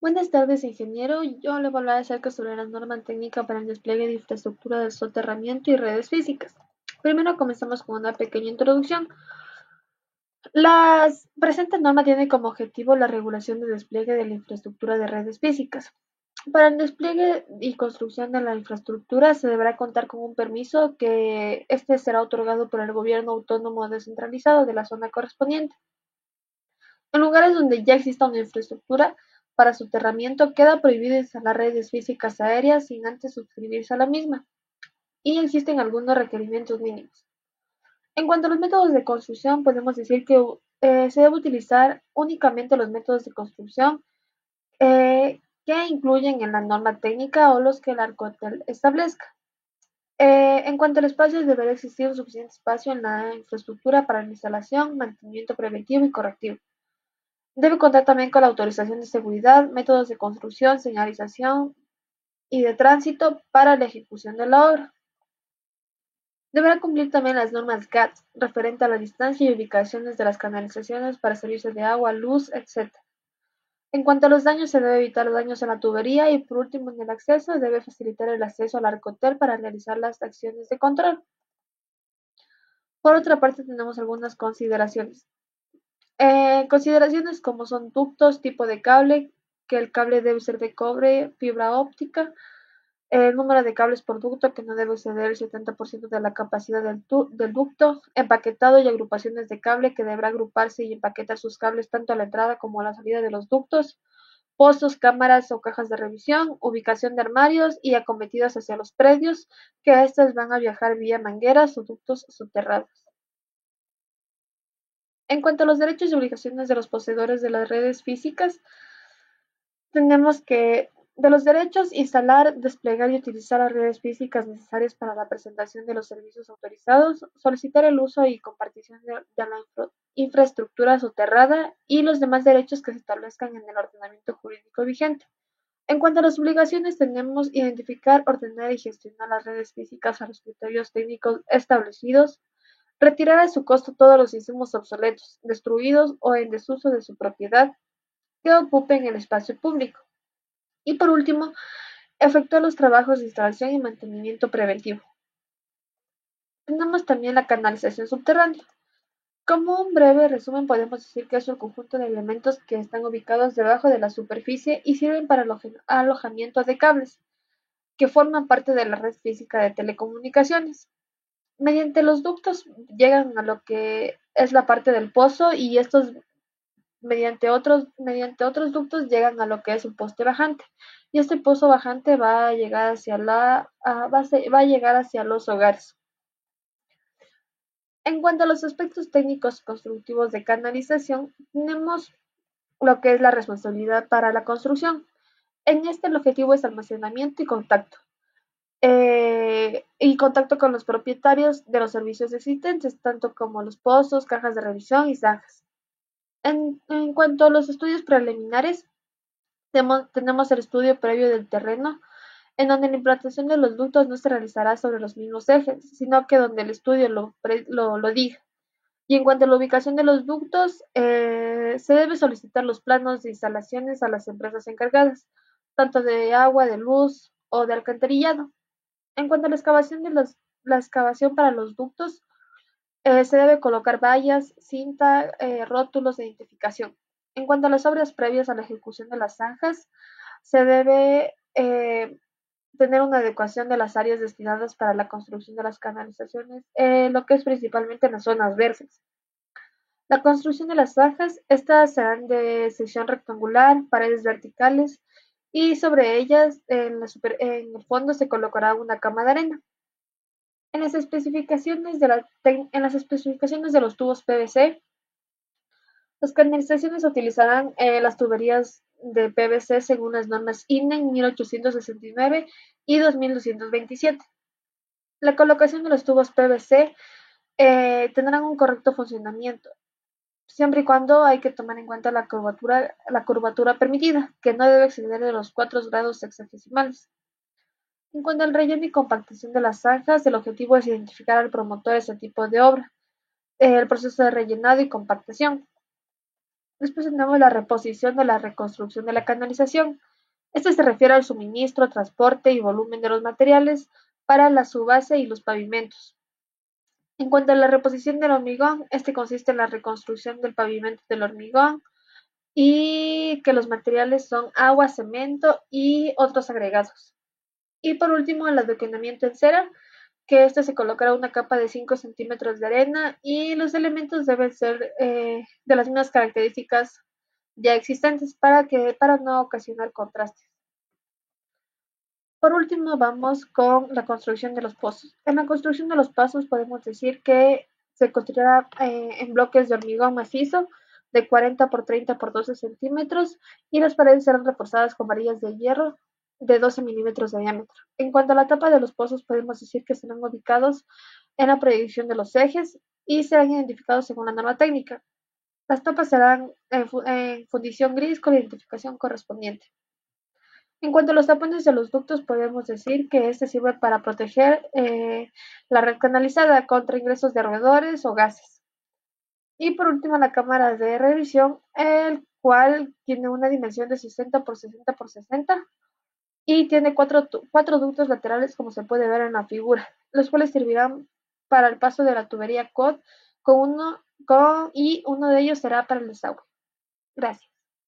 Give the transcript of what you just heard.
Buenas tardes, ingeniero. Yo le voy a hablar acerca sobre la norma técnica para el despliegue de infraestructura de soterramiento y redes físicas. Primero comenzamos con una pequeña introducción. La presente norma tiene como objetivo la regulación de despliegue de la infraestructura de redes físicas. Para el despliegue y construcción de la infraestructura se deberá contar con un permiso que este será otorgado por el gobierno autónomo descentralizado de la zona correspondiente. En lugares donde ya exista una infraestructura para soterramiento, queda prohibido instalar redes físicas aéreas sin antes suscribirse a la misma, y existen algunos requerimientos mínimos. En cuanto a los métodos de construcción, podemos decir que se debe utilizar únicamente los métodos de construcción que incluyen en la norma técnica o los que el Arcotel establezca. En cuanto al espacio, deberá existir un suficiente espacio en la infraestructura para la instalación, mantenimiento preventivo y correctivo. Debe contar también con la autorización de seguridad, métodos de construcción, señalización y de tránsito para la ejecución de la obra. Deberá cumplir también las normas GATT referente a la distancia y ubicaciones de las canalizaciones para servicios de agua, luz, etc. En cuanto a los daños, se debe evitar los daños en la tubería y por último en el acceso debe facilitar el acceso al arcotel para realizar las acciones de control. Por otra parte, tenemos algunas consideraciones. Consideraciones como son ductos, tipo de cable, que el cable debe ser de cobre, fibra óptica, el número de cables por ducto que no debe exceder el 70% de la capacidad del ducto, empaquetado y agrupaciones de cable que deberá agruparse y empaquetar sus cables tanto a la entrada como a la salida de los ductos, pozos, cámaras o cajas de revisión, ubicación de armarios y acometidas hacia los predios, que éstas van a viajar vía mangueras o ductos subterráneos. En cuanto a los derechos y obligaciones de los poseedores de las redes físicas, tenemos que, de los derechos, instalar, desplegar y utilizar las redes físicas necesarias para la presentación de los servicios autorizados, solicitar el uso y compartición de la infraestructura soterrada y los demás derechos que se establezcan en el ordenamiento jurídico vigente. En cuanto a las obligaciones, tenemos identificar, ordenar y gestionar las redes físicas a los criterios técnicos establecidos, retirar a su costo todos los insumos obsoletos, destruidos o en desuso de su propiedad que ocupen el espacio público. Y por último, efectuar los trabajos de instalación y mantenimiento preventivo. Tenemos también la canalización subterránea. Como un breve resumen, podemos decir que es el conjunto de elementos que están ubicados debajo de la superficie y sirven para alojamiento de cables, que forman parte de la red física de telecomunicaciones. Mediante los ductos llegan a lo que es la parte del pozo y estos mediante otros ductos llegan a lo que es un poste bajante. Y este pozo bajante va a llegar va a llegar hacia los hogares. En cuanto a los aspectos técnicos constructivos de canalización, tenemos lo que es la responsabilidad para la construcción. En este el objetivo es almacenamiento y contacto con los propietarios de los servicios existentes, tanto como los pozos, cajas de revisión y zanjas. En cuanto a los estudios preliminares, tenemos el estudio previo del terreno, en donde la implantación de los ductos no se realizará sobre los mismos ejes, sino que donde el estudio lo diga. Y en cuanto a la ubicación de los ductos, se debe solicitar los planos de instalaciones a las empresas encargadas, tanto de agua, de luz o de alcantarillado. En cuanto a la excavación para los ductos, se debe colocar vallas, cinta, rótulos de identificación. En cuanto a las obras previas a la ejecución de las zanjas, se debe tener una adecuación de las áreas destinadas para la construcción de las canalizaciones, lo que es principalmente en las zonas verdes. La construcción de las zanjas, estas serán de sección rectangular, paredes verticales y sobre ellas en el fondo se colocará una cama de arena. En las especificaciones de los tubos PVC, las canalizaciones utilizarán las tuberías de PVC según las normas INEN 1869 y 2227. La colocación de los tubos PVC tendrán un correcto funcionamiento, siempre y cuando hay que tomar en cuenta la curvatura permitida, que no debe exceder de los 4 grados hexagesimales. En cuanto al relleno y compactación de las zanjas, el objetivo es identificar al promotor de ese tipo de obra, el proceso de rellenado y compactación. Después tenemos la reposición de la reconstrucción de la canalización. Este se refiere al suministro, transporte y volumen de los materiales para la subbase y los pavimentos. En cuanto a la reposición del hormigón, este consiste en la reconstrucción del pavimento del hormigón y que los materiales son agua, cemento y otros agregados. Y por último, el adoquinamiento en cera, que este se colocará una capa de 5 centímetros de arena y los elementos deben ser de las mismas características ya existentes para no ocasionar contrastes. Por último, vamos con la construcción de los pozos. En la construcción de los pozos podemos decir que se construirá en bloques de hormigón macizo de 40 por 30 por 12 centímetros y las paredes serán reforzadas con varillas de hierro de 12 milímetros de diámetro. En cuanto a la tapa de los pozos, podemos decir que serán ubicados en la proyección de los ejes y serán identificados según la norma técnica. Las tapas serán en fundición gris con la identificación correspondiente. En cuanto a los tapones de los ductos, podemos decir que este sirve para proteger la red canalizada contra ingresos de roedores o gases. Y por último, la cámara de revisión, el cual tiene una dimensión de 60 por 60 por 60 y tiene cuatro ductos laterales, como se puede ver en la figura, los cuales servirán para el paso de la tubería COD y uno de ellos será para el desagüe. Gracias.